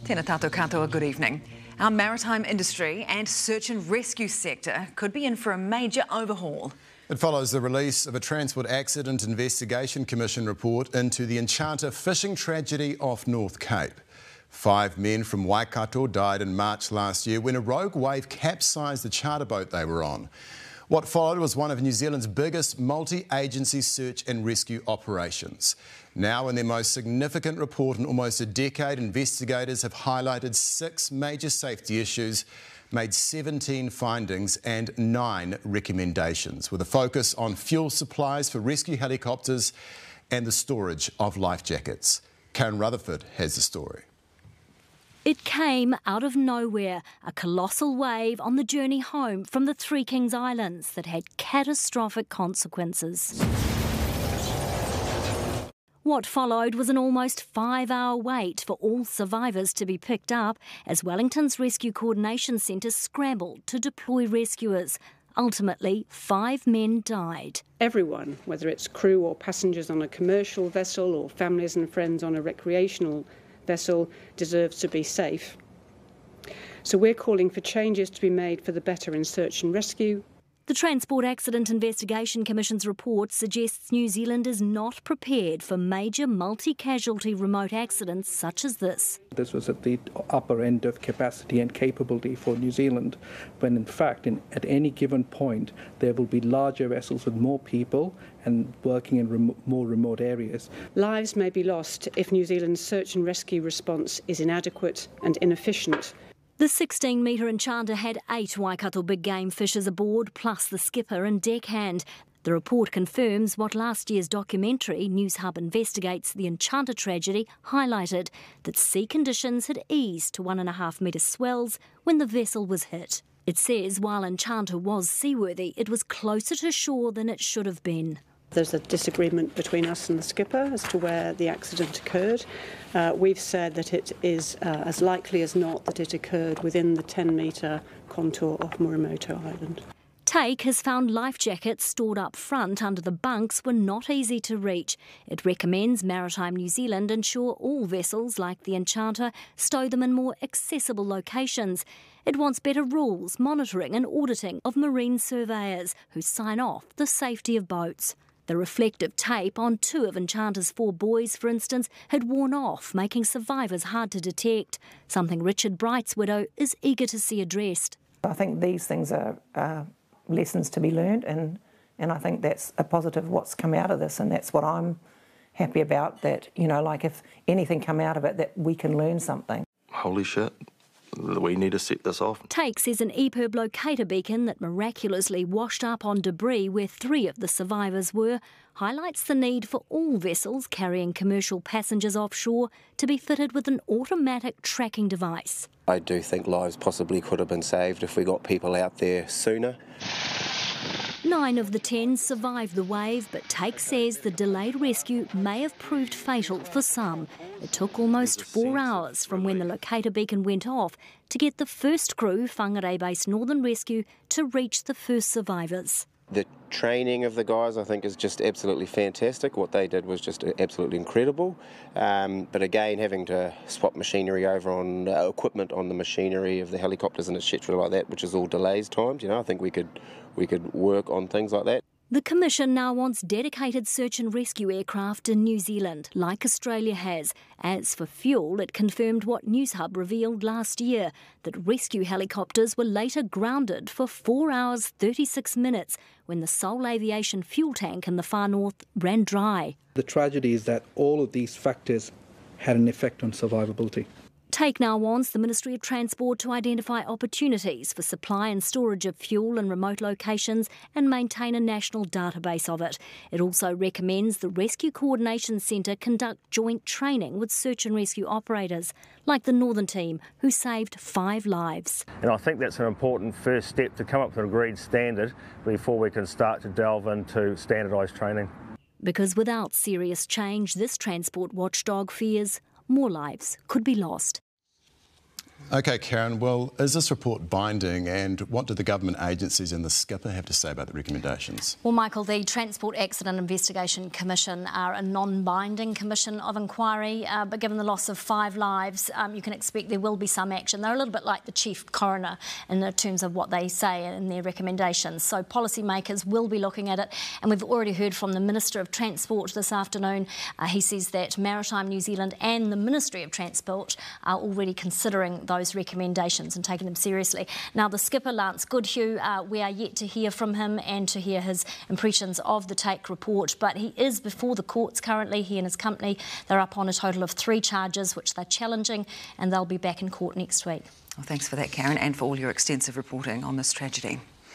Tēnā tātou katoa, good evening. Our maritime industry and search and rescue sector could be in for a major overhaul. It follows the release of a Transport Accident Investigation Commission report into the Enchanter fishing tragedy off North Cape. 5 men from Waikato died in March last year when a rogue wave capsized the charter boat they were on. What followed was one of New Zealand's biggest multi-agency search and rescue operations. Now, in their most significant report in almost a decade, investigators have highlighted 6 major safety issues, made 17 findings and 9 recommendations, with a focus on fuel supplies for rescue helicopters and the storage of life jackets. Karen Rutherford has the story. It came out of nowhere, a colossal wave on the journey home from the Three Kings Islands that had catastrophic consequences. What followed was an almost 5-hour wait for all survivors to be picked up as Wellington's Rescue Coordination Centre scrambled to deploy rescuers. Ultimately, 5 men died. Everyone, whether it's crew or passengers on a commercial vessel or families and friends on a recreational vessel, deserves to be safe. So we're calling for changes to be made for the better in search and rescue. The Transport Accident Investigation Commission's report suggests New Zealand is not prepared for major multi-casualty remote accidents such as this. This was at the upper end of capacity and capability for New Zealand, when in fact at any given point there will be larger vessels with more people and working in more remote areas. Lives may be lost if New Zealand's search and rescue response is inadequate and inefficient. The 16-metre Enchanter had 8 Waikato big game fishers aboard, plus the skipper and deckhand. The report confirms what last year's documentary, Newshub Investigates the Enchanter Tragedy, highlighted, that sea conditions had eased to 1.5-metre swells when the vessel was hit. It says while Enchanter was seaworthy, it was closer to shore than it should have been. There's a disagreement between us and the skipper as to where the accident occurred. We've said that it is as likely as not that it occurred within the 10-metre contour of Muramoto Island. Take has found life jackets stored up front under the bunks were not easy to reach. It recommends Maritime New Zealand ensure all vessels like the Enchanter stow them in more accessible locations. It wants better rules, monitoring and auditing of marine surveyors who sign off the safety of boats. The reflective tape on 2 of Enchanter's 4 buoys, for instance, had worn off, making survivors hard to detect, something Richard Bright's widow is eager to see addressed. I think these things are lessons to be learned, and I think that's a positive what's come out of this, and that's what I'm happy about, that, you know, like if anything come out of it, that we can learn something. Holy shit. We need to set this off. Take says an EPIRB locator beacon that miraculously washed up on debris where 3 of the survivors were highlights the need for all vessels carrying commercial passengers offshore to be fitted with an automatic tracking device. I do think lives possibly could have been saved if we got people out there sooner. 9 of the 10 survived the wave, but Take says the delayed rescue may have proved fatal for some. It took almost 4 hours from when the locator beacon went off to get the first crew, Whangarei-based Northern Rescue, to reach the first survivors. The training of the guys, I think, is just absolutely fantastic. What they did was just absolutely incredible. But again, having to swap machinery over on equipment on the machinery of the helicopters and etc. like that, which is all delays times, you know, I think we could work on things like that. The Commission now wants dedicated search and rescue aircraft in New Zealand, like Australia has. As for fuel, it confirmed what Newshub revealed last year, that rescue helicopters were later grounded for 4 hours 36 minutes when the Seoul Aviation fuel tank in the far north ran dry. The tragedy is that all of these factors had an effect on survivability. Take now wants the Ministry of Transport to identify opportunities for supply and storage of fuel in remote locations and maintain a national database of it. It also recommends the Rescue Coordination Centre conduct joint training with search and rescue operators, like the Northern team, who saved 5 lives. And I think that's an important first step to come up with an agreed standard before we can start to delve into standardised training. Because without serious change, this transport watchdog fears more lives could be lost. OK, Karen, well, is this report binding, and what do the government agencies and the skipper have to say about the recommendations? Well, Michael, the Transport Accident Investigation Commission are a non-binding commission of inquiry, but given the loss of 5 lives, you can expect there will be some action. They're a little bit like the chief coroner in terms of what they say in their recommendations. So policymakers will be looking at it, and we've already heard from the Minister of Transport this afternoon. He says that Maritime New Zealand and the Ministry of Transport are already considering those recommendations and taking them seriously. Now, the skipper, Lance Goodhue, we are yet to hear from him and to hear his impressions of the take report, but he is before the courts currently. He and his company, they're up on a total of 3 charges which they're challenging, and they'll be back in court next week. Well, thanks for that, Karen, and for all your extensive reporting on this tragedy.